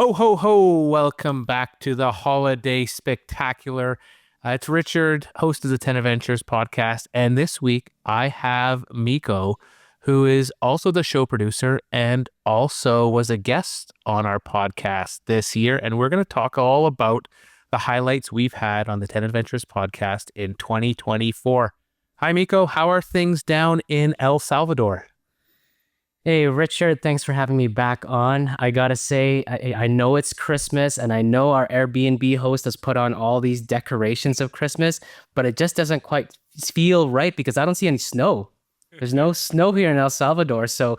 Ho, ho, ho. Welcome back to the Holiday Spectacular. It's Richard, host of the 10 Adventures podcast. And this week I have Mico, who is also the show producer and also was a guest on our podcast this year. And we're going to talk all about the highlights we've had on the 10 Adventures podcast in 2024. Hi, Mico. How are things down in El Salvador? Hey, Richard, thanks for having me back on. I gotta say, I know it's Christmas and I know our Airbnb host has put on all these decorations of Christmas, but it just doesn't quite feel right because I don't see any snow. There's no snow here in El Salvador. So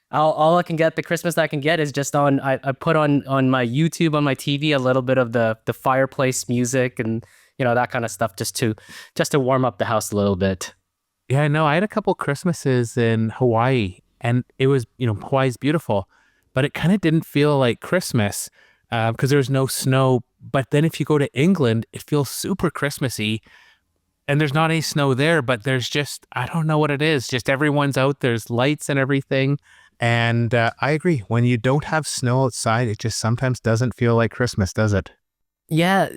all I can get, the Christmas that I can get is just I put on my YouTube, on my TV, a little bit of the fireplace music and, that kind of stuff just to warm up the house a little bit. Yeah, no, I had a couple Christmases in Hawaii and it was, Hawaii's beautiful, but it kind of didn't feel like Christmas because there was no snow. But then if you go to England, it feels super Christmassy and there's not any snow there, but there's just, I don't know what it is. Just everyone's out, there's lights and everything. And I agree. When you don't have snow outside, it just sometimes doesn't feel like Christmas, does it? Yeah,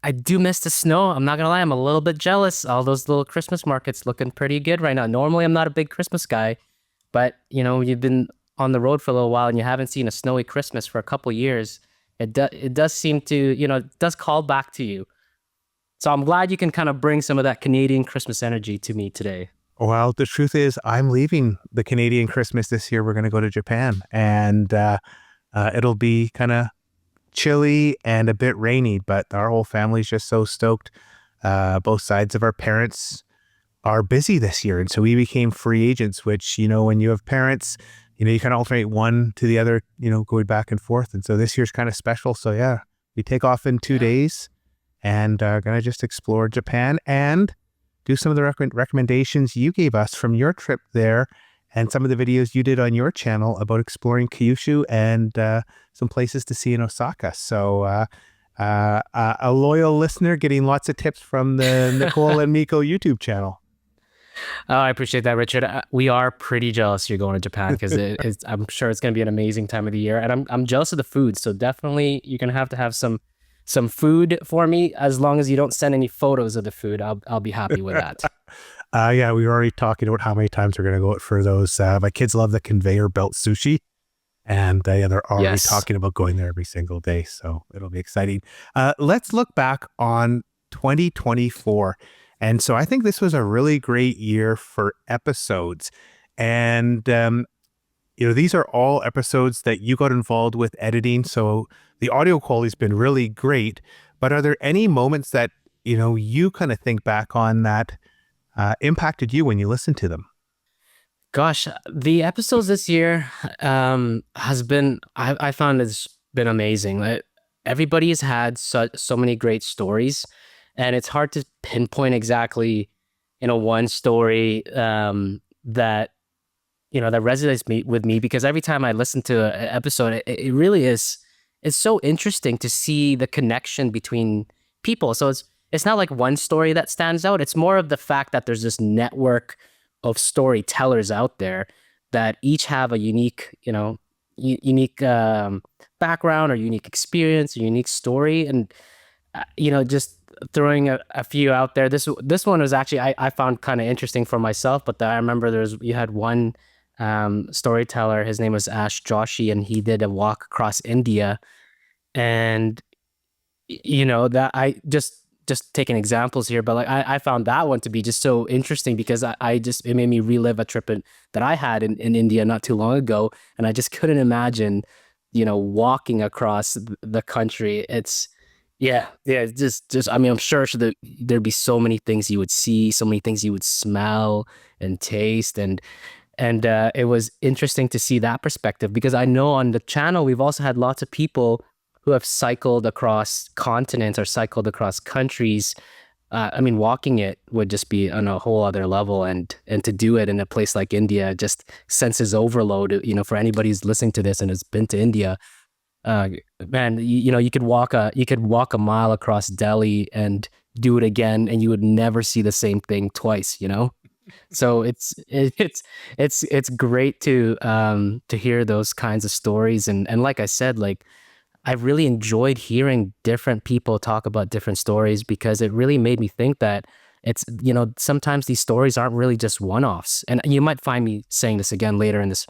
I do miss the snow. I'm not gonna lie, I'm a little bit jealous. All those little Christmas markets looking pretty good right now. Normally, I'm not a big Christmas guy, but you've been on the road for a little while and you haven't seen a snowy Christmas for a couple years. It does seem to, it does call back to you. So I'm glad you can kind of bring some of that Canadian Christmas energy to me today. Well, the truth is I'm leaving the Canadian Christmas this year. We're going to go to Japan and it'll be kind of chilly and a bit rainy, but our whole family's just so stoked. Both sides of our parents are busy this year. And so we became free agents, which, when you have parents, you kind of alternate one to the other, going back and forth. And so this year's kind of special. So yeah, we take off in 2 days and going to just explore Japan and do some of the recommendations you gave us from your trip there and some of the videos you did on your channel about exploring Kyushu and some places to see in Osaka. So a loyal listener getting lots of tips from the Nicole and Mico YouTube channel. Oh, I appreciate that, Richard. We are pretty jealous you're going to Japan because I'm sure it's going to be an amazing time of the year. And I'm jealous of the food. So definitely you're going to have some food for me. As long as you don't send any photos of the food, I'll be happy with that. Yeah, we were already talking about how many times we're going to go out for those. My kids love the conveyor belt sushi. And they're already talking about going there every single day. So it'll be exciting. Let's look back on 2024. And so I think this was a really great year for episodes. And, these are all episodes that you got involved with editing. So the audio quality's been really great. But are there any moments that, you kind of think back on that impacted you when you listen to them? Gosh, the episodes this year has been, I found it's been amazing. Everybody has had so many great stories. And it's hard to pinpoint exactly, one story that, that resonates with me because every time I listen to an episode, it really is, it's so interesting to see the connection between people. So it's not like one story that stands out. It's more of the fact that there's this network of storytellers out there that each have a unique, unique background or unique experience, a unique story. And, just throwing a few out there. This one was actually I found kind of interesting for myself, but I remember you had one storyteller. His name was Ash Joshi, and he did a walk across India, and that I just taking examples here, but like I found that one to be just so interesting because it made me relive a trip that I had in India not too long ago, and I just couldn't imagine walking across the country. Just I mean, I'm sure there'd be so many things you would see, so many things you would smell and taste, and it was interesting to see that perspective because I know on the channel we've also had lots of people who have cycled across continents or cycled across countries. I mean, walking it would just be on a whole other level, and to do it in a place like India, just senses overload. For anybody who's listening to this and has been to India. Man, you could walk a mile across Delhi and do it again, and you would never see the same thing twice. So it's great to hear those kinds of stories, and like I said, like I really enjoyed hearing different people talk about different stories because it really made me think that it's, sometimes these stories aren't really just one-offs. And you might find me saying this again later in this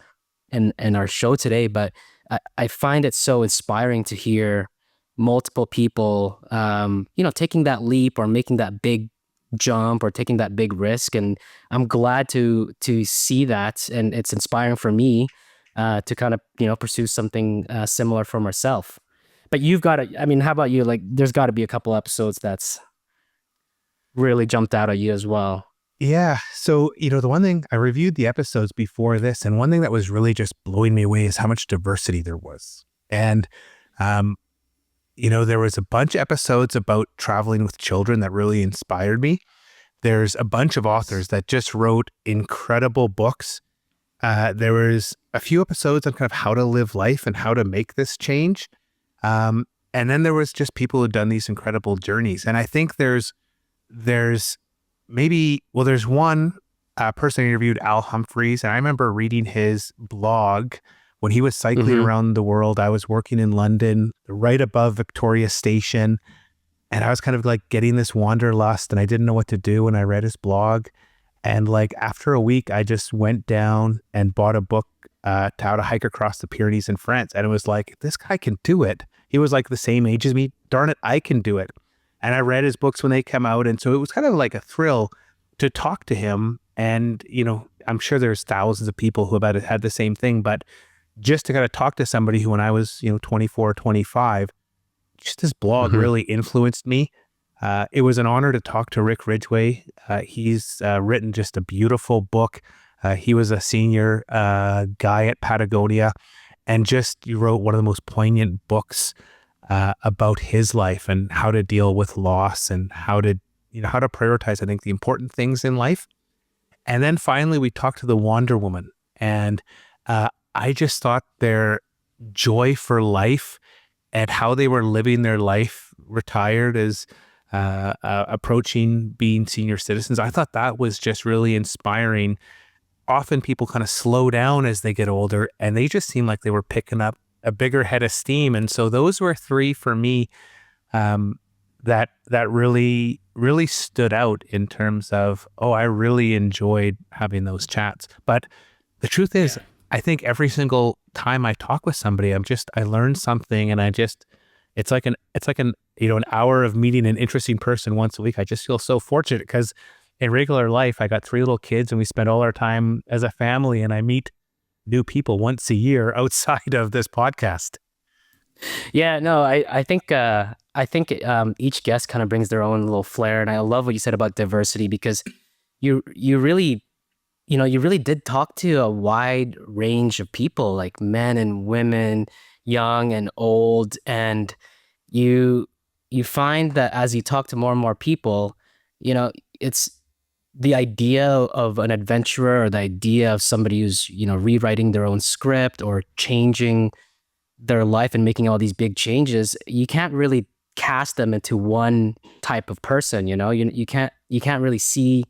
in our show today, but I find it so inspiring to hear multiple people, taking that leap or making that big jump or taking that big risk. And I'm glad to see that, and it's inspiring for me to kind of pursue something similar for myself. But you've got to, I mean, how about you? Like, there's got to be a couple episodes that's really jumped out at you as well. Yeah. So, the one thing I reviewed the episodes before this, and one thing that was really just blowing me away is how much diversity there was. And, um, there was a bunch of episodes about traveling with children that really inspired me. There's a bunch of authors that just wrote incredible books. There was a few episodes on kind of how to live life and how to make this change. And then there was just people who've done these incredible journeys. And I think there's there's one person I interviewed, Al Humphreys, and I remember reading his blog when he was cycling Mm-hmm. around the world. I was working in London, right above Victoria Station, and I was kind of like getting this wanderlust, and I didn't know what to do. And I read his blog, and like after a week, I just went down and bought a book to how to hike across the Pyrenees in France, and it was like, this guy can do it. He was like the same age as me. Darn it, I can do it. And I read his books when they come out. And so it was kind of like a thrill to talk to him. And, I'm sure there's thousands of people who have had the same thing, but just to kind of talk to somebody who, when I was, 24, 25, just his blog Mm-hmm. really influenced me. It was an honor to talk to Rick Ridgway. He's written just a beautiful book. He was a senior guy at Patagonia, and just he wrote one of the most poignant books about his life and how to deal with loss and how to prioritize, I think, the important things in life. And then finally, we talked to the Wander Woman, and I just thought their joy for life and how they were living their life retired as approaching being senior citizens. I thought that was just really inspiring. Often people kind of slow down as they get older, and they just seem like they were picking up a bigger head of steam. And so those were three for me um, that really stood out in terms of, oh, I really enjoyed having those chats. But the truth is, Yeah. I think every single time I talk with somebody, I learn something, and it's like an an hour of meeting an interesting person once a week. I just feel so fortunate because in regular life, I got three little kids, and we spend all our time as a family, and I meet new people once a year outside of this podcast. Yeah, no, I think each guest kind of brings their own little flair, and I love what you said about diversity because you really you really did talk to a wide range of people, like men and women, young and old, and you you find that as you talk to more and more people, you know, it's the idea of an adventurer or the idea of somebody who's rewriting their own script or changing their life and making all these big changes. You can't really cast them into one type of person. You can't really see,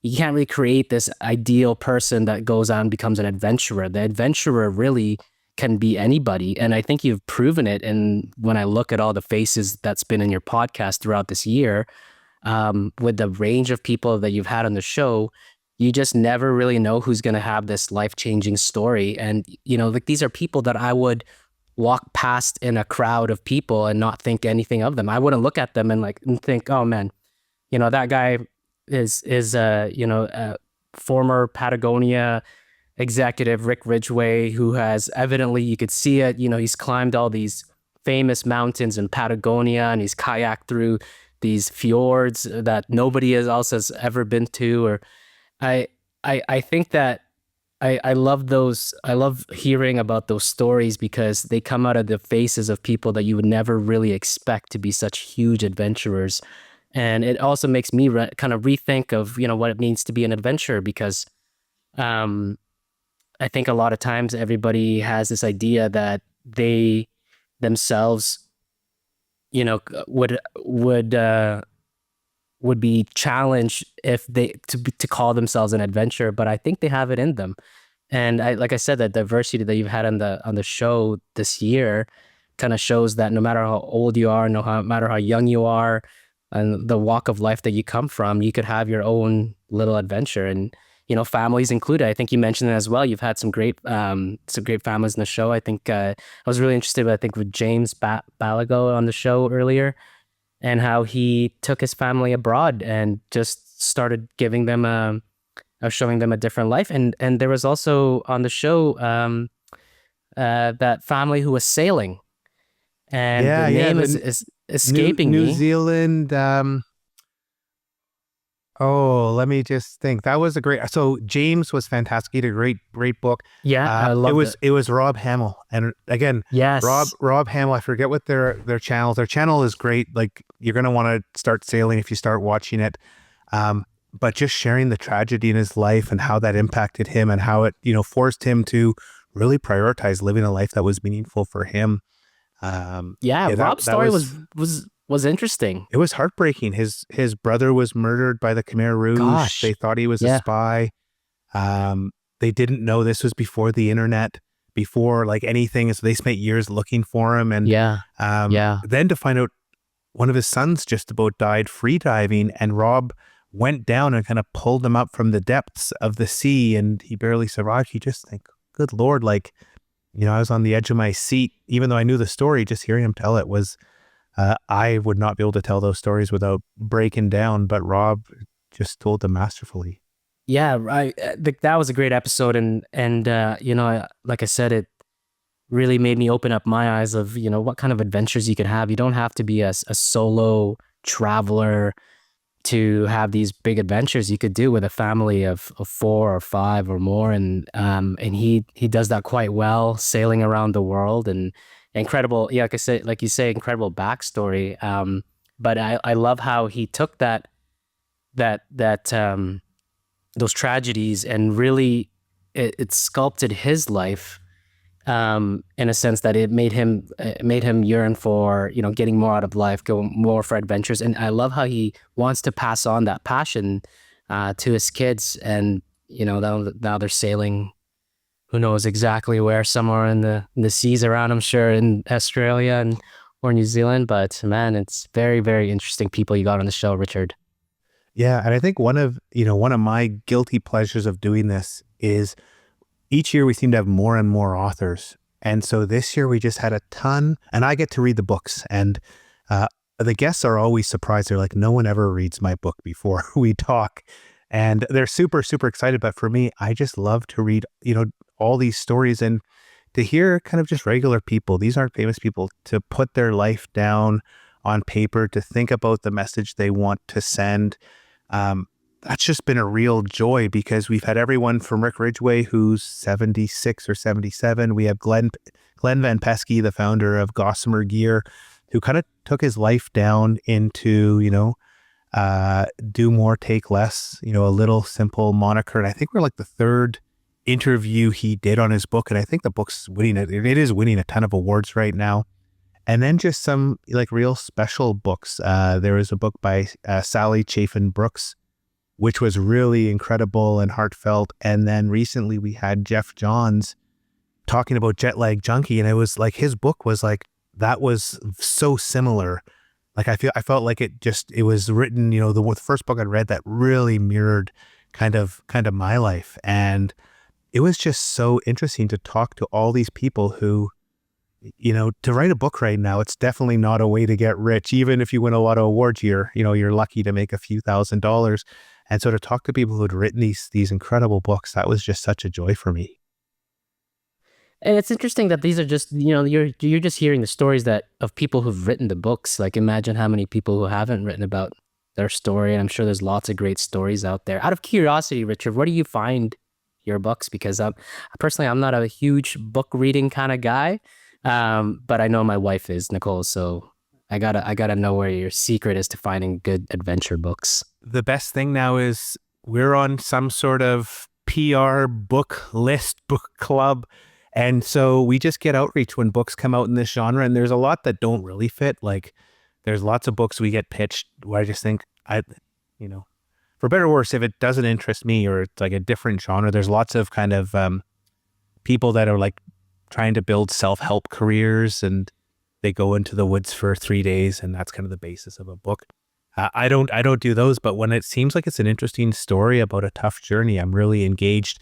you can't really create this ideal person that goes on and becomes an adventurer. The adventurer really can be anybody, and I think you've proven it. And when I look at all the faces that's been in your podcast throughout this year, with the range of people that you've had on the show, you just never really know who's going to have this life-changing story. And like, these are people that I would walk past in a crowd of people and not think anything of them. I wouldn't look at them and think, oh man, that guy is a former Patagonia executive, Rick Ridgway, who has evidently, you could see it, he's climbed all these famous mountains in Patagonia, and he's kayaked through these fjords that nobody else has ever been to. Or I I think that I love those. I love hearing about those stories because they come out of the faces of people that you would never really expect to be such huge adventurers. And it also makes me kind of rethink of, what it means to be an adventurer because um, I think a lot of times everybody has this idea that they themselves, would be challenged if they to call themselves an adventurer, but I think they have it in them. And like I said, the diversity that you've had on the show this year kind of shows that no matter how old you are, matter how young you are, and the walk of life that you come from, you could have your own little adventure, and families included. I think you mentioned it as well. You've had some great families in the show. I think I was really interested, I think, with James Balago on the show earlier, and how he took his family abroad and just started giving them showing them a different life. And there was also on the show that family who was sailing, and the Yeah, yeah. name The is New escaping New me. Zealand. Oh, let me just think. That was a great. So James was fantastic. He did a great book. Yeah, I It loved was it. it was Rob Hamill, and again, Yes. Rob Hamill. I forget what their channel. Their channel is great. Like you're gonna want to start sailing if you start watching it. But just sharing the tragedy in his life and how that impacted him and how it forced him to really prioritize living a life that was meaningful for him. Yeah, Yeah, Rob's that story was was interesting. it was heartbreaking. His brother was murdered by the Khmer Rouge. They Gosh. thought he was a Yeah. spy. Um, they didn't know this was before the internet, before like anything. So they spent years looking for him, and Yeah. Yeah. then to find out one of his sons just about died free diving, and Rob went down and kind of pulled him up from the depths of the sea, and he barely survived. You just think, good Lord, like I was on the edge of my seat, even though I knew the story. Just hearing him tell it was. I would not be able to tell those stories without breaking down, but Rob just told them masterfully. Yeah, right. That was a great episode, and like I said, it really made me open up my eyes of what kind of adventures you could have. You don't have to be a solo traveler to have these big adventures. You could do with a family of four or five or more, and he does that quite well, sailing around the world, and incredible. Yeah, like I said, like you say, incredible backstory. But I love how he took that those tragedies and really it sculpted his life, in a sense that it made him yearn for getting more out of life, go more for adventures. And I love how he wants to pass on that passion to his kids. And now they're sailing, who knows exactly where, somewhere in the seas around, I'm sure, in Australia and or New Zealand. But man, it's very, very interesting people you got on the show, Richard. Yeah, and I think one of my guilty pleasures of doing this is each year we seem to have more and more authors. And so this year we just had a ton, and I get to read the books. And the guests are always surprised. They're like, no one ever reads my book before we talk. And they're super, super excited. But for me, I just love to read, all these stories and to hear kind of just regular people. These aren't famous people, to put their life down on paper, to think about the message they want to send. That's just been a real joy, because we've had everyone from Rick Ridgway, who's 76 or 77. We have Glenn Van Pesky, the founder of Gossamer Gear, who kind of took his life down into, do more, take less, a little simple moniker. And I think we're like the third interview he did on his book. And I think the book's winning it. It is winning a ton of awards right now. And then just some like real special books. There was a book by Sally Chafin Brooks, which was really incredible and heartfelt. And then recently we had Jeff Johns talking about Jet Lag Junkie. And it was like, his book was like, that was so similar. Like I felt like it was written, the first book I read that really mirrored kind of my life. And it was just so interesting to talk to all these people who, to write a book right now, it's definitely not a way to get rich. Even if you win a lot of awards, you're lucky to make a few $1,000s. And so to talk to people who had written these incredible books, that was just such a joy for me. And it's interesting that these are just, you're just hearing the stories that of people who've written the books. Like imagine how many people who haven't written about their story. And I'm sure there's lots of great stories out there. Out of curiosity, Richard, where do you find your books? Because personally, I'm not a huge book reading kind of guy. But I know my wife is, Nicole. So I gotta know where your secret is to finding good adventure books. The best thing now is we're on some sort of PR book list, book club. And so we just get outreach when books come out in this genre. And there's a lot that don't really fit. Like there's lots of books we get pitched where I just think for better or worse, if it doesn't interest me or it's like a different genre, there's lots of kind of people that are like trying to build self-help careers. And they go into the woods for 3 days, and that's kind of the basis of a book. I don't do those, but when it seems like it's an interesting story about a tough journey, I'm really engaged.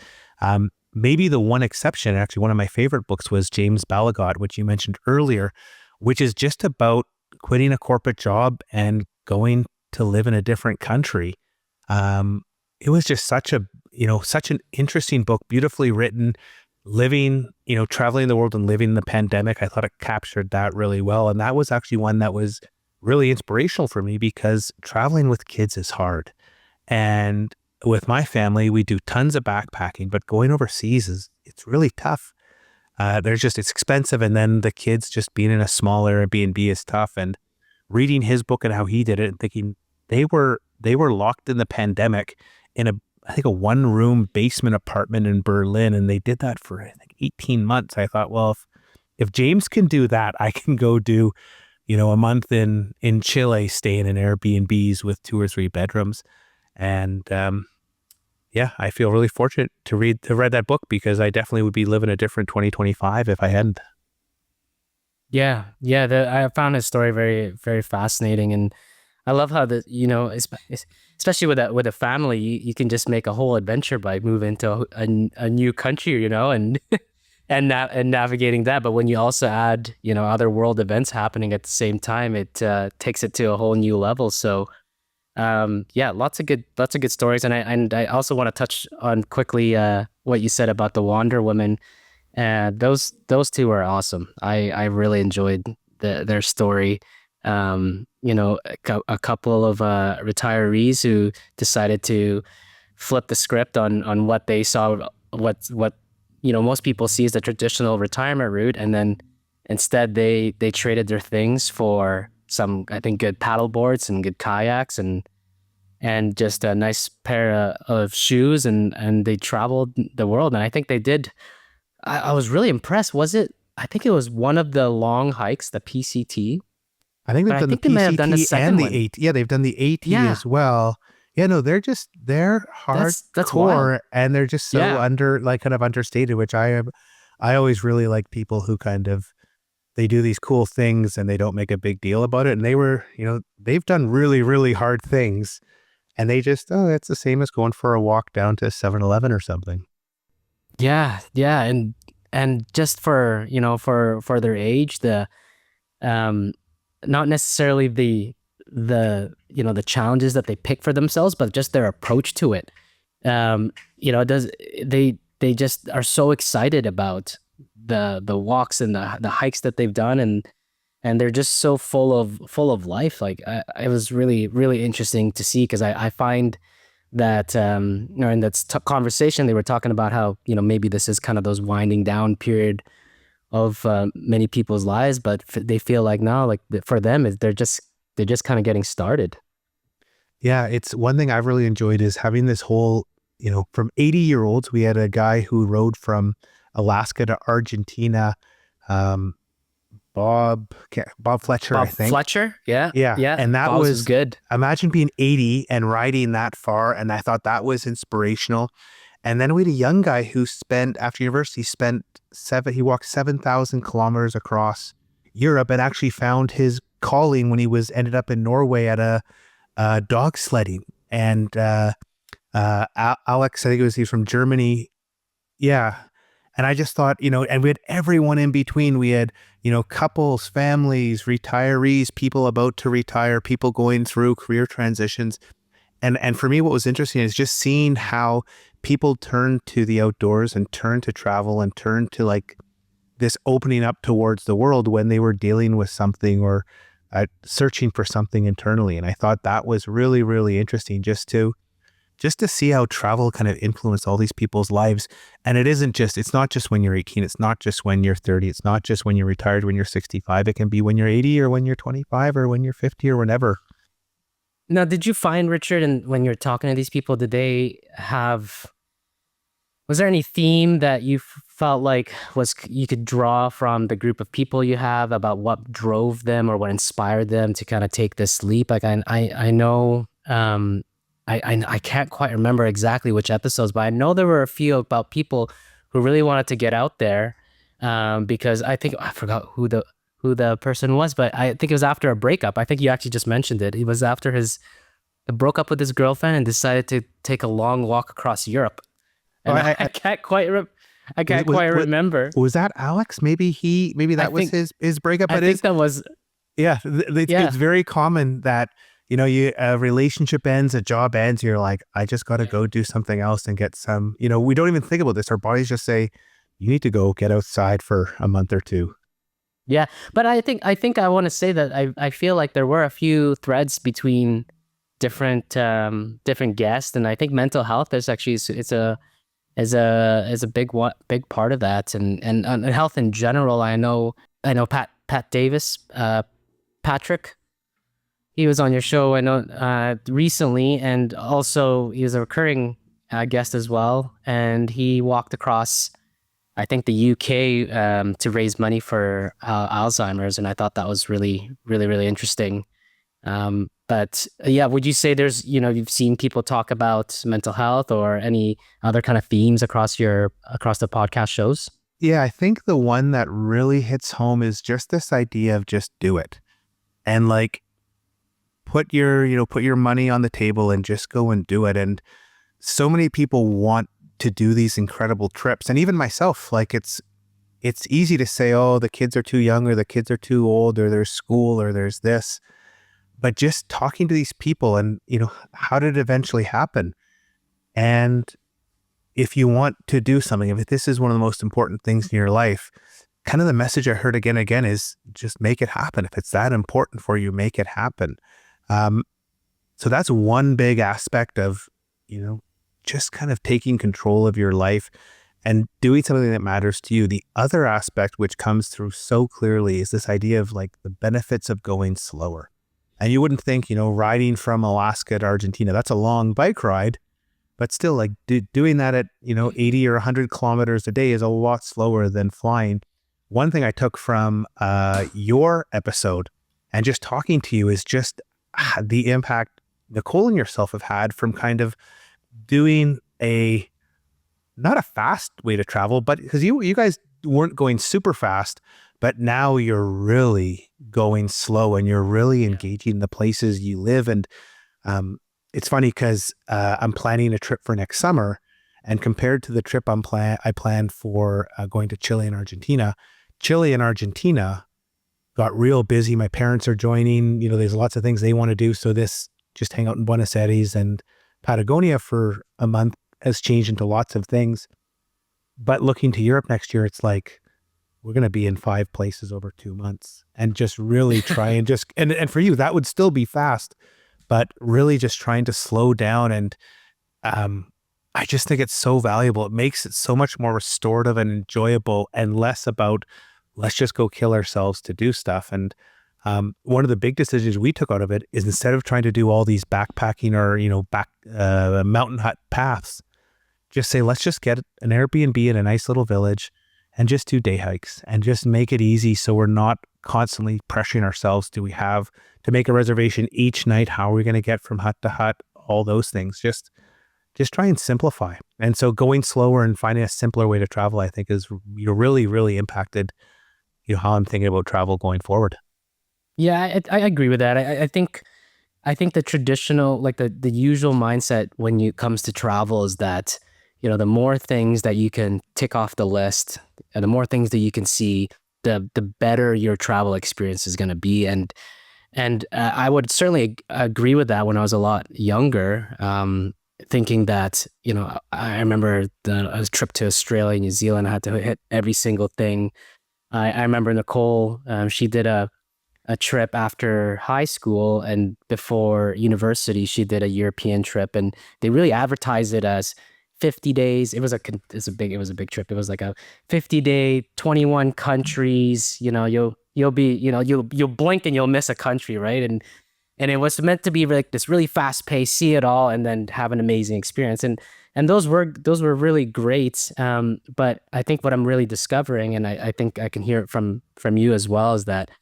Maybe the one exception, actually, one of my favorite books was James Balagot, which you mentioned earlier, which is just about quitting a corporate job and going to live in a different country. It was just such an interesting book, beautifully written, living, traveling the world and living in the pandemic. I thought it captured that really well. And that was actually one that was really inspirational for me because traveling with kids is hard. And with my family, we do tons of backpacking, but going overseas it's really tough. It's expensive. And then the kids just being in a small Airbnb is tough. And reading his book and how he did it and thinking they were locked in the pandemic in I think a one-room basement apartment in Berlin. And they did that for, I think, 18 months. I thought, well, if James can do that, I can go do, a month in Chile, staying in Airbnbs with 2 or 3 bedrooms. And, yeah, I feel really fortunate to read that book because I definitely would be living a different 2025 if I hadn't. Yeah, yeah. I found his story very, very fascinating, and I love how especially with a family, you can just make a whole adventure by moving to a new country, and and navigating that. But when you also add, other world events happening at the same time, it takes it to a whole new level. So, yeah, lots of good stories, and I also want to touch on quickly what you said about the Wander Woman. Those two are awesome. I really enjoyed their story. A couple of retirees who decided to flip the script on what they saw, what most people see as the traditional retirement route, and then instead they traded their things for some, I think, good paddle boards and good kayaks and just a nice pair of shoes, and they traveled the world. And I think they did. I was really impressed. I think it was one of the long hikes, the PCT. I think they've done the they may have done the PCT second and the one. AT. Yeah, they've done the AT Yeah, as well. Yeah, no, they're that's wild. hardcore and they're just so Yeah. kind of understated, which I always really like people who kind of, they do these cool things and they don't make a big deal about it. And they've done really, really hard things and they just, oh, it's the same as going for a walk down to 7-Eleven or something. Yeah, yeah, and just for their age, the um not necessarily the challenges that they pick for themselves, but just their approach to it. Does they just are so excited about the walks and the hikes that they've done, and they're just so full of life. Like it was really, really interesting to see because I find that in that conversation they were talking about how maybe this is kind of those winding down period of many people's lives, but they feel like no, like for them they're just kind of getting started. Yeah, it's one thing I've really enjoyed is having this whole, from 80-year-olds, we had a guy who rode from Alaska to Argentina, um, Bob Fletcher, I Bob think. Fletcher, yeah, Yeah. yeah, And that Bob's was was, good. imagine being 80 and riding that far. And I thought that was inspirational. And then we had a young guy who after university, he walked 7,000 kilometers across Europe and actually found his calling when ended up in Norway at a dog sledding. And Alex, I think he's from Germany. Yeah. And I just thought, and we had everyone in between. We had, couples, families, retirees, people about to retire, people going through career transitions. And for me, what was interesting is just seeing how people turn to the outdoors and turn to travel and turn to like this opening up towards the world when they were dealing with something or searching for something internally. And I thought that was really, really interesting just to see how travel kind of influenced all these people's lives. And it's not just when you're 18, it's not just when you're 30, it's not just when you're retired, when you're 65, it can be when you're 80 or when you're 25 or when you're 50 or whenever. Now, did you find, Richard, and when you're talking to these people, was there any theme that you felt like you could draw from the group of people you have about what drove them or what inspired them to kind of take this leap? Like I know, I can't quite remember exactly which episodes, but I know there were a few about people who really wanted to get out there, because I think I forgot who the person was, but I think it was after a breakup. I think you actually just mentioned it. He was after his broke up with his girlfriend and decided to take a long walk across Europe. Oh, And I can't quite I was, can't quite remember. was that Alex? Maybe I that was think his breakup. I But think that was yeah, yeah. it's very common that, a relationship ends, a job ends, you're like, I just got to go do something else and get some, we don't even think about this. Our bodies just say, you need to go get outside for a month or two. Yeah, but I think I want to say that I feel like there were a few threads between different guests, and I think mental health is actually is a big part of that, and health in general. I know Pat Davis, Patrick. He was on your show, I know, recently, and also he was a recurring guest as well, and he walked across, I think, the UK to raise money for Alzheimer's, and I thought that was really, really, really interesting. But yeah, would you say you've seen people talk about mental health or any other kind of themes across the podcast shows? Yeah, I think the one that really hits home is just this idea of just do it. And like put your money on the table and just go and do it. And so many people want to do these incredible trips. And even myself, like it's easy to say, oh, the kids are too young or the kids are too old or there's school or there's this. But just talking to these people and, how did it eventually happen? And if you want to do something, if this is one of the most important things in your life, kind of the message I heard again and again is just make it happen. If it's that important for you, make it happen. Um, so that's one big aspect of, just kind of taking control of your life and doing something that matters to you. The other aspect, which comes through so clearly, is this idea of like the benefits of going slower. And you wouldn't think, riding from Alaska to Argentina, that's a long bike ride, but still like doing that at, 80 or 100 kilometers a day is a lot slower than flying. One thing I took from your episode and just talking to you is just the impact Nicole and yourself have had from kind of doing not a fast way to travel, but because you guys weren't going super fast, but now you're really going slow and you're really engaging the places you live. And it's funny because I'm planning a trip for next summer, and compared to the trip I planned for going to Chile and Argentina got real busy. My parents are joining, there's lots of things they want to do. So this just hang out in Buenos Aires and Patagonia for a month has changed into lots of things. But looking to Europe next year, it's like, we're going to be in 5 places over 2 months and just really try and and for you, that would still be fast, but really just trying to slow down. And I just think it's so valuable. It makes it so much more restorative and enjoyable and less about, let's just go kill ourselves to do stuff. And one of the big decisions we took out of it is instead of trying to do all these backpacking or, mountain hut paths, just say, let's just get an Airbnb in a nice little village and just do day hikes and just make it easy. So we're not constantly pressuring ourselves. Do we have to make a reservation each night? How are we going to get from hut to hut? All those things, just try and simplify. And so going slower and finding a simpler way to travel, I think is really, really impacted, how I'm thinking about travel going forward. Yeah, I agree with that. I think the traditional, like the usual mindset when it comes to travel is that, the more things that you can tick off the list and the more things that you can see, the better your travel experience is going to be. And I would certainly agree with that when I was a lot younger, thinking that, I remember a trip to Australia, New Zealand, I had to hit every single thing. I remember Nicole, she did a trip after high school, and before university, she did a European trip, and they really advertised it as 50 days. It was a big trip. It was like a 50-day, 21 countries. You'll be, you'll blink and you'll miss a country, right? And it was meant to be like this really fast paced, see it all, and then have an amazing experience. And those were really great. But I think what I'm really discovering, and I think I can hear it from you as well, is that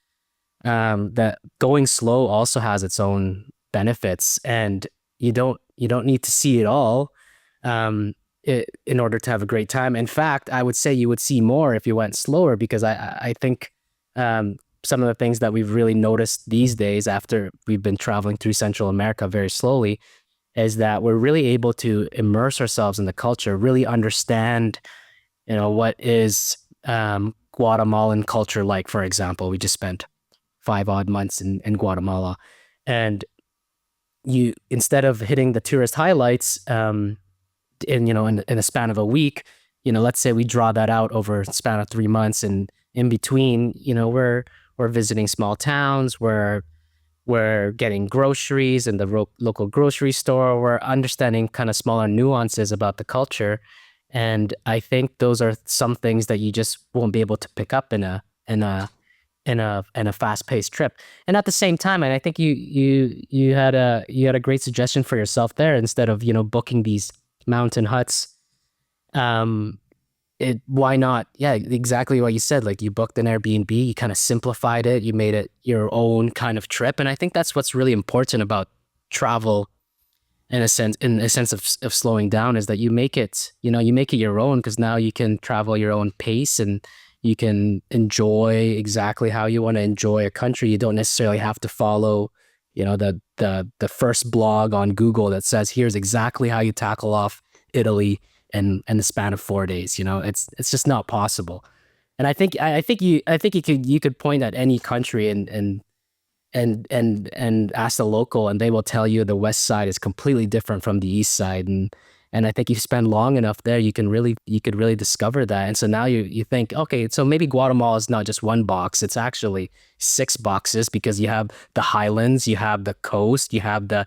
that going slow also has its own benefits, and you don't need to see it all in order to have a great time. In fact, I would say you would see more if you went slower, because I think some of the things that we've really noticed these days after we've been traveling through Central America very slowly is that we're really able to immerse ourselves in the culture, really understand, what is Guatemalan culture like, for example. We just spent 5 odd months in Guatemala. And you, instead of hitting the tourist highlights in a span of a week, let's say we draw that out over a span of 3 months, and in between, we're visiting small towns, we're getting groceries in the local grocery store, we're understanding kind of smaller nuances about the culture. And I think those are some things that you just won't be able to pick up in a fast-paced trip. And at the same time, and I think you had a great suggestion for yourself there. Instead of booking these mountain huts, why not? Yeah, exactly what you said. Like, you booked an Airbnb, you kind of simplified it, you made it your own kind of trip. And I think that's what's really important about travel, in a sense of slowing down, is that you make it your own, because now you can travel your own pace and you can enjoy exactly how you want to enjoy a country. You don't necessarily have to follow, the first blog on Google that says, here's exactly how you tackle off Italy in the span of 4 days. It's just not possible. And I think you could point at any country and ask the local, and they will tell you the west side is completely different from the east side. And I think if you spend long enough there, you could really discover that. And so now you think, okay, so maybe Guatemala is not just one box, it's actually 6 boxes, because you have the highlands, you have the coast, you have the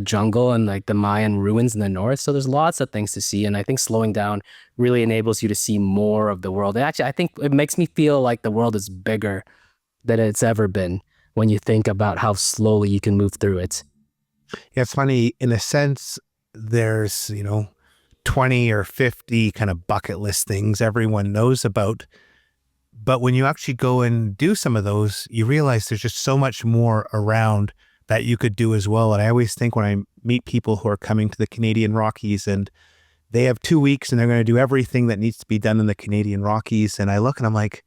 jungle, and like the Mayan ruins in the north. So there's lots of things to see. And I think slowing down really enables you to see more of the world. Actually, I think it makes me feel like the world is bigger than it's ever been when you think about how slowly you can move through it. Yeah, it's funny, in a sense, there's, 20 or 50 kind of bucket list things everyone knows about. But when you actually go and do some of those, you realize there's just so much more around that you could do as well. And I always think when I meet people who are coming to the Canadian Rockies and they have 2 weeks and they're going to do everything that needs to be done in the Canadian Rockies, and I look and I'm like,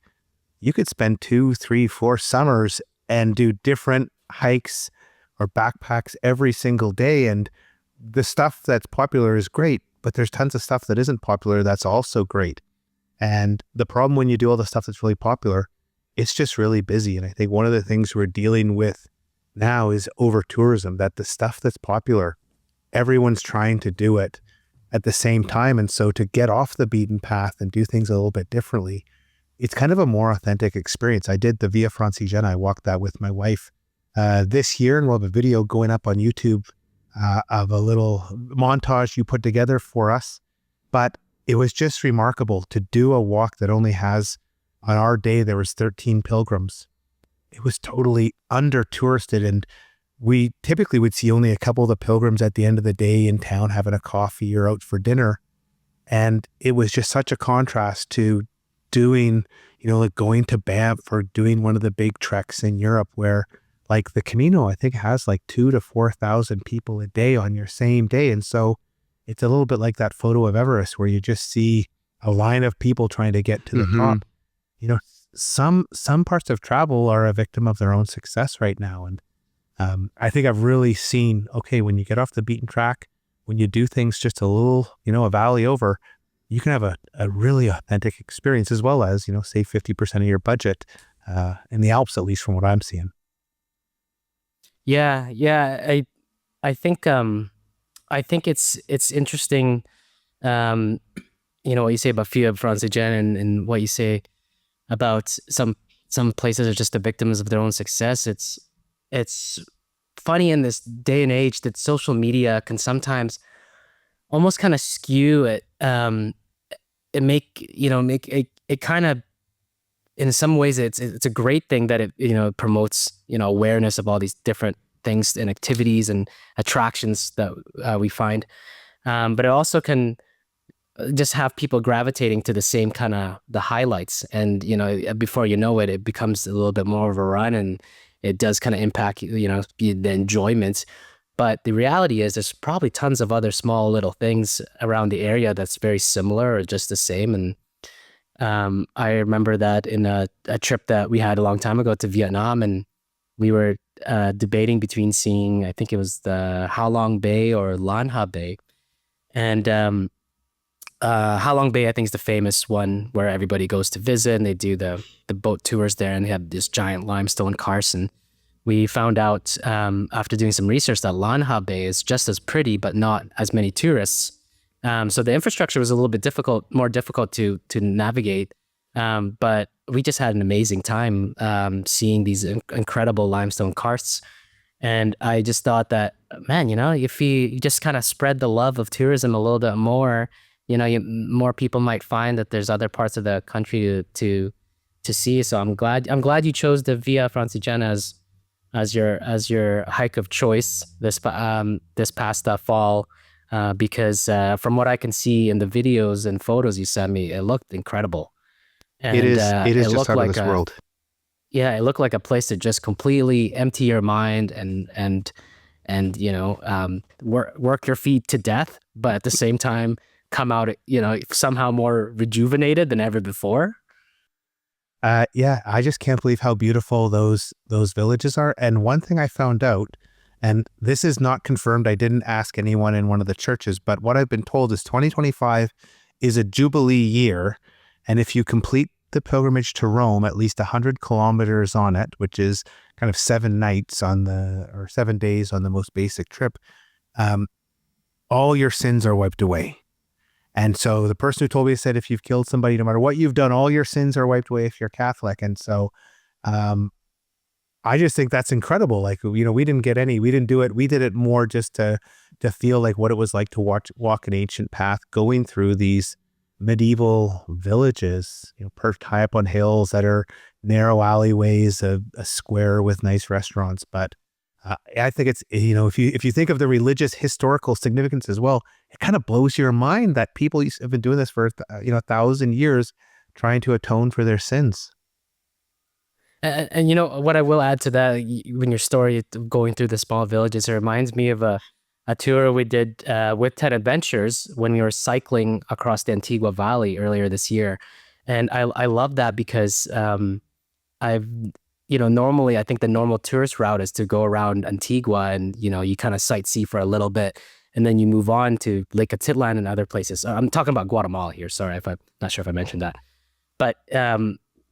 you could spend 2, 3, 4 summers and do different hikes or backpacks every single day. And the stuff that's popular is great, but there's tons of stuff that isn't popular that's also great. And the problem when you do all the stuff that's really popular, it's just really busy. And I think one of the things we're dealing with now is over tourism, that the stuff that's popular, everyone's trying to do it at the same time. And so to get off the beaten path and do things a little bit differently, it's kind of a more authentic experience. I did the Via Francigena. I walked that with my wife this year, and we'll have a video going up on YouTube of a little montage you put together for us. But it was just remarkable to do a walk that only has, on our day, there was 13 pilgrims. It was totally under touristed, and we typically would see only a couple of the pilgrims at the end of the day in town having a coffee or out for dinner. And it was just such a contrast to doing, like going to Banff or doing one of the big treks in Europe where, like, the Camino, I think, has like 2,000 to 4,000 people a day on your same day. And so it's a little bit like that photo of Everest where you just see a line of people trying to get to the top. Some parts of travel are a victim of their own success right now. And I think I've really seen, okay, when you get off the beaten track, when you do things just a little, a valley over, you can have a really authentic experience, as well as, save 50% of your budget in the Alps, at least from what I'm seeing. Yeah. I think it's interesting, what you say about Via Francigena and what you say about some places are just the victims of their own success. It's funny in this day and age that social media can sometimes almost kind of skew it. Make it kind of, in some ways it's a great thing that it promotes awareness of all these different things and activities and attractions that we find, but it also can just have people gravitating to the same kind of the highlights, and before you know it, it becomes a little bit more of a run, and it does kind of impact the enjoyment. But the reality is there's probably tons of other small little things around the area that's very similar or just the same, and I remember that in a trip that we had a long time ago to Vietnam, and we were debating between seeing, I think it was the Ha Long Bay or Lan Ha Bay. And Ha Long Bay, I think, is the famous one where everybody goes to visit and they do the boat tours there, and they have this giant limestone karst. And we found out after doing some research that Lan Ha Bay is just as pretty, but not as many tourists. So the infrastructure was a little bit more difficult to navigate. But we just had an amazing time seeing these incredible limestone karsts. And I just thought that, man, if you just kind of spread the love of tourism a little bit more, more people might find that there's other parts of the country to see. So I'm glad you chose the Via Francigena as your hike of choice this past fall. Because from what I can see in the videos and photos you sent me, it looked incredible. It And is it it is just looked out of like this world. it looked like a place to just completely empty your mind and work your feet to death, but at the same time come out somehow more rejuvenated than ever before. Yeah, I just can't believe how beautiful those villages are. And one thing I found out, and this is not confirmed, I didn't ask anyone in one of the churches, but what I've been told is 2025 is a Jubilee year. And if you complete the pilgrimage to Rome, at least 100 kilometers on it, which is kind of 7 nights or 7 days on the most basic trip, all your sins are wiped away. And so the person who told me said, if you've killed somebody, no matter what you've done, all your sins are wiped away if you're Catholic. And so I just think that's incredible. Like, we didn't do it. We did it more just to feel like what it was like to walk an ancient path going through these medieval villages, perched high up on hills that are narrow alleyways, a square with nice restaurants. But I think it's, if you think of the religious historical significance as well, it kind of blows your mind that people have been doing this for 1,000 years, trying to atone for their sins. And what I will add to that, when your story of going through the small villages, it reminds me of a tour we did with 10 Adventures when we were cycling across the Antigua Valley earlier this year. And I love that because I've, normally I think the normal tourist route is to go around Antigua and, you kind of sightsee for a little bit and then you move on to Lake Atitlan and other places. I'm talking about Guatemala here. Sorry if I'm not sure if I mentioned that. But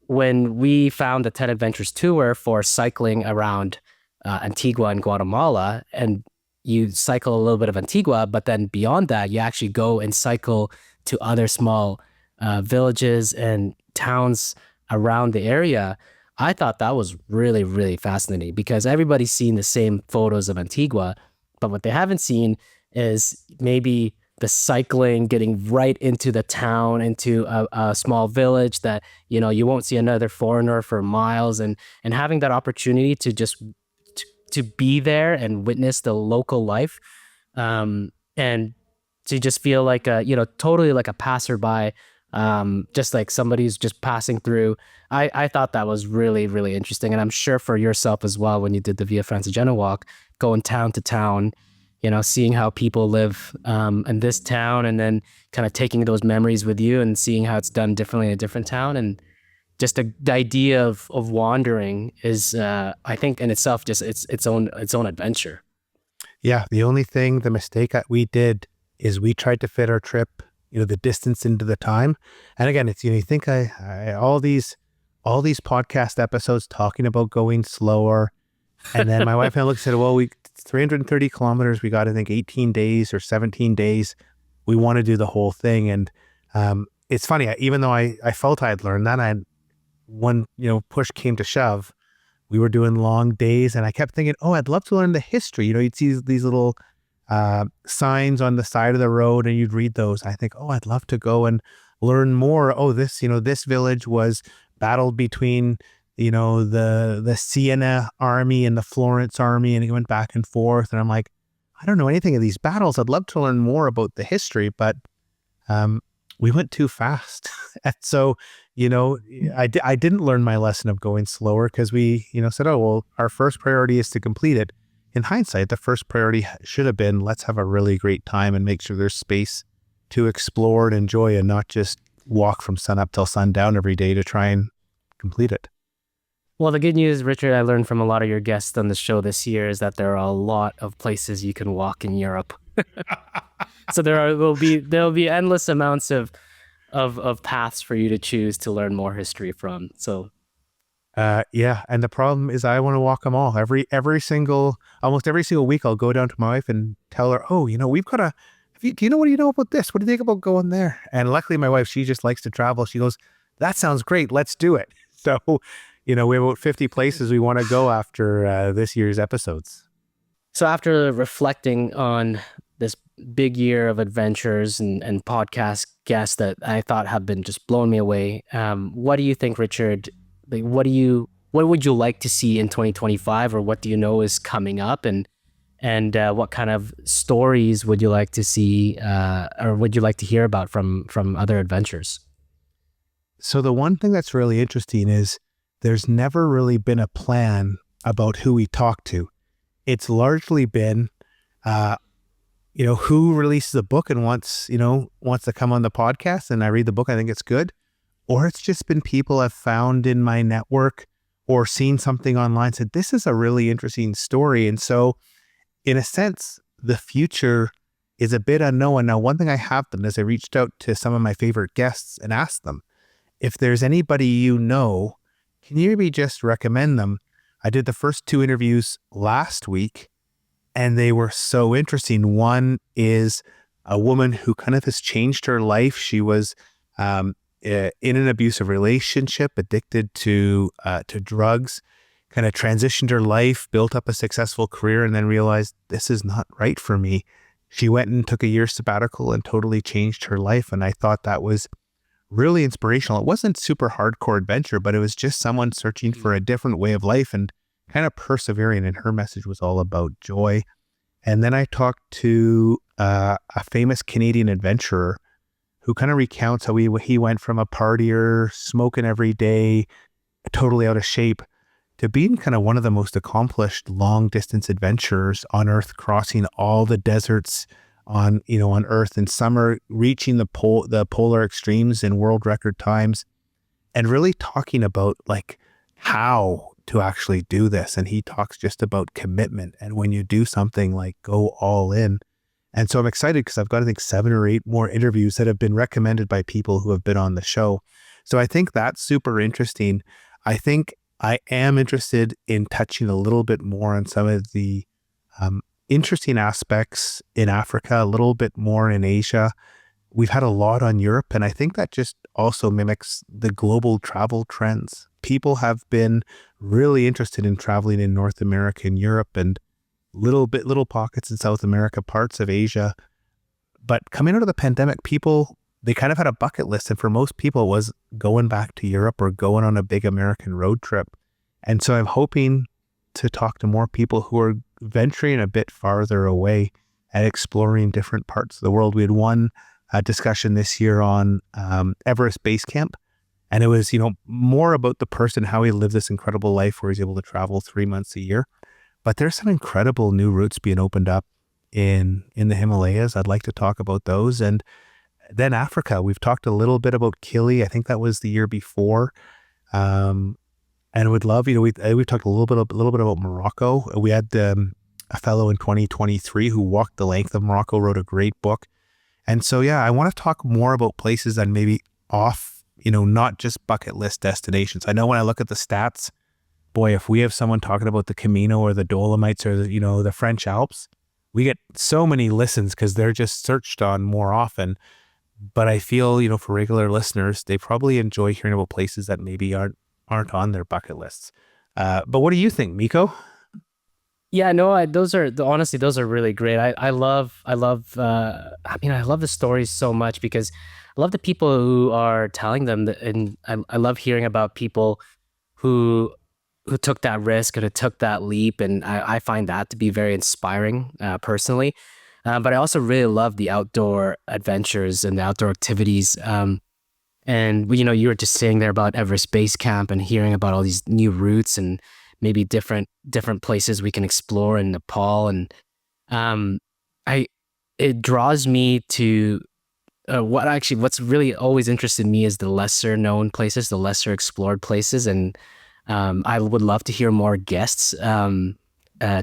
when we found the 10 Adventures tour for cycling around Antigua and Guatemala, and you cycle a little bit of Antigua, but then beyond that, you actually go and cycle to other small villages and towns around the area. I thought that was really, really fascinating because everybody's seen the same photos of Antigua, but what they haven't seen is maybe the cycling, getting right into the town, into a small village that, you won't see another foreigner for miles, and having that opportunity to just to be there and witness the local life, and to just feel like totally like a passerby, just like somebody who's just passing through. I thought that was really, really interesting. And I'm sure for yourself as well, when you did the Via Francigena walk, going town to town, seeing how people live in this town and then kind of taking those memories with you and seeing how it's done differently in a different town. And just the idea of wandering is, I think in itself, just its own adventure. Yeah, the mistake that we did is we tried to fit our trip, the distance into the time. And again, it's, you think all these podcast episodes talking about going slower. And then my wife and I looked and said, well, 330 kilometers, we got, I think 18 days or 17 days. We want to do the whole thing. And it's funny, even though I felt I had learned that, when push came to shove, we were doing long days and I kept thinking, oh, I'd love to learn the history. You'd see these little signs on the side of the road and you'd read those. I think, oh, I'd love to go and learn more. Oh, this village was battled between the Siena army and the Florence army, and it went back and forth. And I'm like, I don't know anything of these battles. I'd love to learn more about the history, but we went too fast. And so, I didn't learn my lesson of going slower because we, said, oh, well, our first priority is to complete it. In hindsight, the first priority should have been, let's have a really great time and make sure there's space to explore and enjoy and not just walk from sun up till sundown every day to try and complete it. Well, the good news, Richard, I learned from a lot of your guests on the show this year is that there are a lot of places you can walk in Europe. So there'll be endless amounts of paths for you to choose to learn more history from. So Yeah, and the problem is I want to walk them all. Almost every single week, I'll go down to my wife and tell her, "Oh, we've got a. Do you know what you know about this? What do you think about going there?" And luckily, my wife, she just likes to travel. She goes, "That sounds great. Let's do it." So, we have about 50 places we want to go after this year's episodes. So after reflecting on this big year of adventures and podcast guests that I thought have been just blowing me away, what do you think, Richard? Like, what would you like to see in 2025, or what do you know is coming up, and what kind of stories would you like to see, or would you like to hear about from other adventures? So the one thing that's really interesting is there's never really been a plan about who we talk to. It's largely been, who releases a book and wants to come on the podcast, and I read the book, I think it's good. Or it's just been people I've found in my network or seen something online, said, this is a really interesting story. And so in a sense, the future is a bit unknown. Now, one thing I have done is I reached out to some of my favorite guests and asked them, if there's anybody can you maybe just recommend them? I did the first 2 interviews last week, and they were so interesting. One is a woman who kind of has changed her life. She was in an abusive relationship, addicted to drugs, kind of transitioned her life, built up a successful career, and then realized this is not right for me. She went and took a year sabbatical and totally changed her life. And I thought that was really inspirational. It wasn't super hardcore adventure, but it was just someone searching for a different way of life and kind of persevering. And her message was all about joy. And then I talked to a famous Canadian adventurer who kind of recounts how he went from a partier, smoking every day, totally out of shape, to being kind of one of the most accomplished long distance adventurers on Earth, crossing all the deserts on Earth in summer, reaching the polar extremes in world record times, and really talking about like how to actually do this. And he talks just about commitment. And when you do something, like go all in. And so I'm excited because I've got, I think, 7 or 8 more interviews that have been recommended by people who have been on the show. So I think that's super interesting. I think I am interested in touching a little bit more on some of the interesting aspects in Africa, a little bit more in Asia. We've had a lot on Europe, and I think that just also mimics the global travel trends. People have been really interested in traveling in North America and Europe, and little pockets in South America, parts of Asia. But coming out of the pandemic, they kind of had a bucket list. And for most people, it was going back to Europe or going on a big American road trip. And so I'm hoping to talk to more people who are venturing a bit farther away and exploring different parts of the world. We had one discussion this year on Everest Base Camp. And it was, more about the person, how he lived this incredible life where he's able to travel 3 months a year. But there's some incredible new routes being opened up in the Himalayas. I'd like to talk about those. And then Africa, we've talked a little bit about Kili. I think that was the year before. And would love, we've talked a little bit about Morocco. We had a fellow in 2023 who walked the length of Morocco, wrote a great book. And so, yeah, I want to talk more about places that maybe off, not just bucket list destinations. I know when I look at the stats, boy, if we have someone talking about the Camino or the Dolomites or the French Alps, we get so many listens because they're just searched on more often. But I feel, for regular listeners, they probably enjoy hearing about places that maybe aren't on their bucket lists. But what do you think, Mico? Yeah, no, honestly, those are really great. I love, I love the stories so much because I love the people who are telling them that, and I love hearing about people who took that risk and who took that leap. And I find that to be very inspiring, personally. But I also really love the outdoor adventures and the outdoor activities. And you were just saying there about Everest Base Camp and hearing about all these new routes and maybe different places we can explore in Nepal. And it draws me to what's really always interested me is the lesser known places, the lesser explored places, and I would love to hear more guests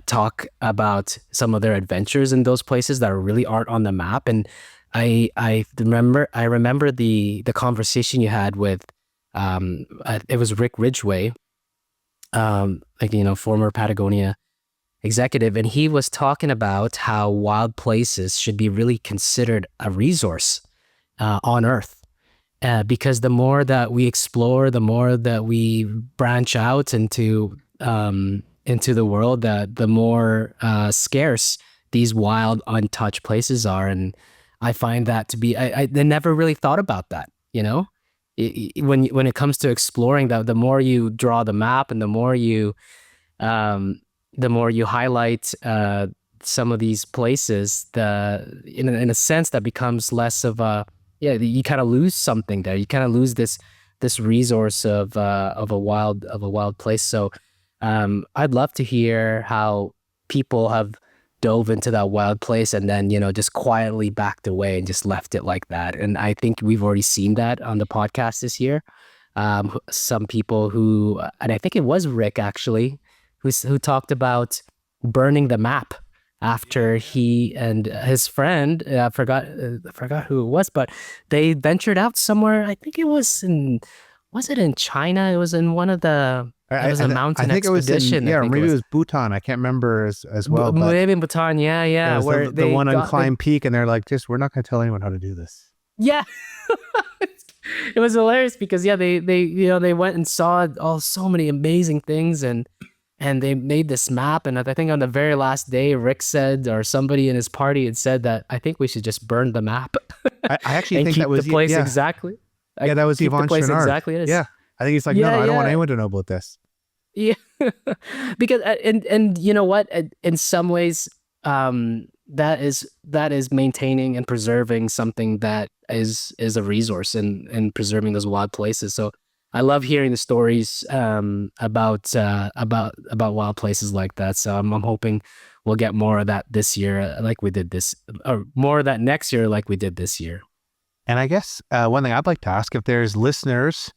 talk about some of their adventures in those places that really aren't on the map. And I remember the conversation you had with it was Rick Ridgway, former Patagonia executive, and he was talking about how wild places should be really considered a resource on Earth. Because the more that we explore, the more that we branch out into the world, that the more scarce these wild, untouched places are. And I find that to be, I never really thought about that, when it comes to exploring, the more you draw the map and um, the more you highlight some of these places, in a sense that becomes less of a, you kind of lose something there. You kind of lose this resource of a wild place. So I'd love to hear how people have dove into that wild place and then just quietly backed away and just left it like that. And I think we've already seen that on the podcast this year. Some people who, and I think it was Rick actually, who talked about burning the map after he and his friend, I forgot who it was, but they ventured out somewhere. I think was it in China? It was in one of the, it was a mountain I think expedition. It was maybe it was Bhutan. I can't remember as well. But Maybe in Bhutan, yeah, it was where the one on Climb Peak, and they're like, we're not going to tell anyone how to do this. Yeah. It was hilarious because they went and saw so many amazing things, and they made this map. And I think on the very last day, Rick said, or somebody in his party had said, that I think we should just burn the map. I actually and think keep that was the place exactly. Yeah, that was Yvon Chouinard. Exactly it is. Yeah, I think he's like, no, I don't want anyone to know about this. Yeah, because and you know what? In some ways, that is maintaining and preserving something that is a resource and preserving those wild places. So I love hearing the stories about wild places like that. So I'm hoping we'll get more of that this year, like we did this, or more of that next year, like we did this year. And I guess one thing I'd like to ask, if there's listeners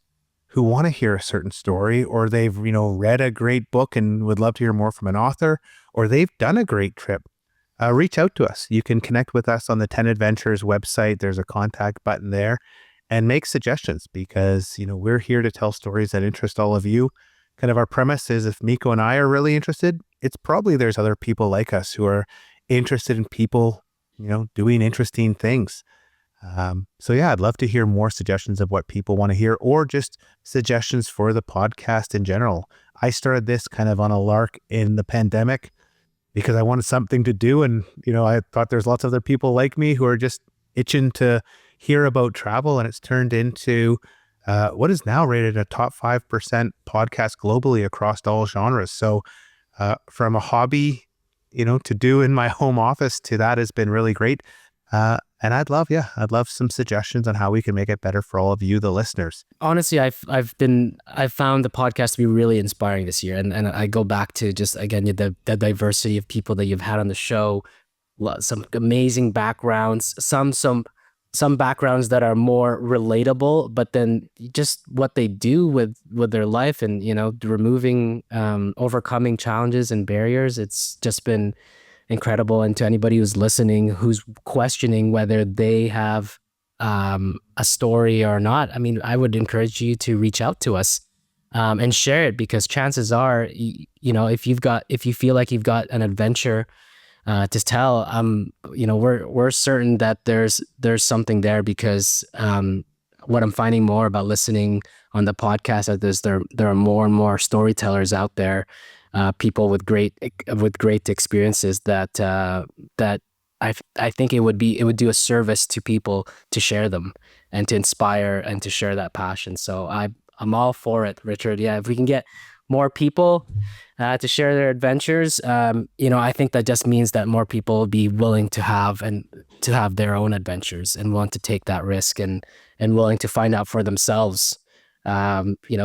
who want to hear a certain story, or they've read a great book and would love to hear more from an author, or they've done a great trip, reach out to us. You can connect with us on the 10 Adventures website. There's a contact button there, and make suggestions, because we're here to tell stories that interest all of you. Kind of our premise is, if Mico and I are really interested, it's probably there's other people like us who are interested in people doing interesting things. So yeah, I'd love to hear more suggestions of what people want to hear, or just suggestions for the podcast in general. I started this kind of on a lark in the pandemic because I wanted something to do. And, I thought there's lots of other people like me who are just itching to hear about travel. And it's turned into what is now rated a top 5% podcast globally across all genres. So from a hobby, to do in my home office, to that has been really great. And I'd love some suggestions on how we can make it better for all of you, the listeners. Honestly, I've found the podcast to be really inspiring this year, and I go back to just again the diversity of people that you've had on the show, some amazing backgrounds, some backgrounds that are more relatable, but then just what they do with their life, and removing, overcoming challenges and barriers. It's just been incredible. And to anybody who's listening, who's questioning whether they have a story or not, I mean, I would encourage you to reach out to us and share it, because chances are, if you feel like you've got an adventure to tell, we're certain that there's something there, because what I'm finding more about listening on the podcast is there are more and more storytellers out there. People with great experiences that I think it would do a service to people to share them and to inspire and to share that passion. So I'm all for it, Richard. Yeah, if we can get more people to share their adventures, I think that just means that more people will be willing to have their own adventures and want to take that risk and willing to find out for themselves, what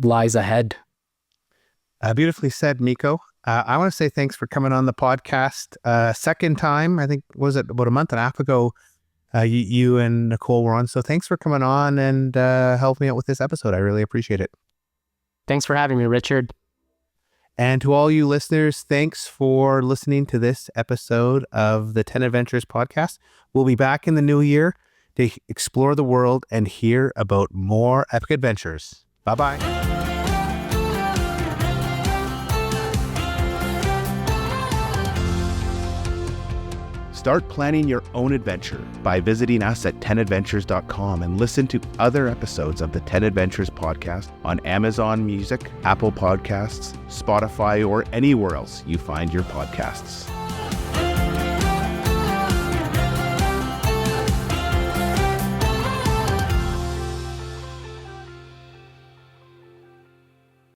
lies ahead. Beautifully said, Mico. I want to say thanks for coming on the podcast. Second time, I think, was it about a month and a half ago, you and Nicole were on. So thanks for coming on and helping me out with this episode. I really appreciate it. Thanks for having me, Richard. And to all you listeners, thanks for listening to this episode of the 10 Adventures podcast. We'll be back in the new year to explore the world and hear about more epic adventures. Bye-bye. Start planning your own adventure by visiting us at 10adventures.com and listen to other episodes of the 10 Adventures podcast on Amazon Music, Apple Podcasts, Spotify, or anywhere else you find your podcasts.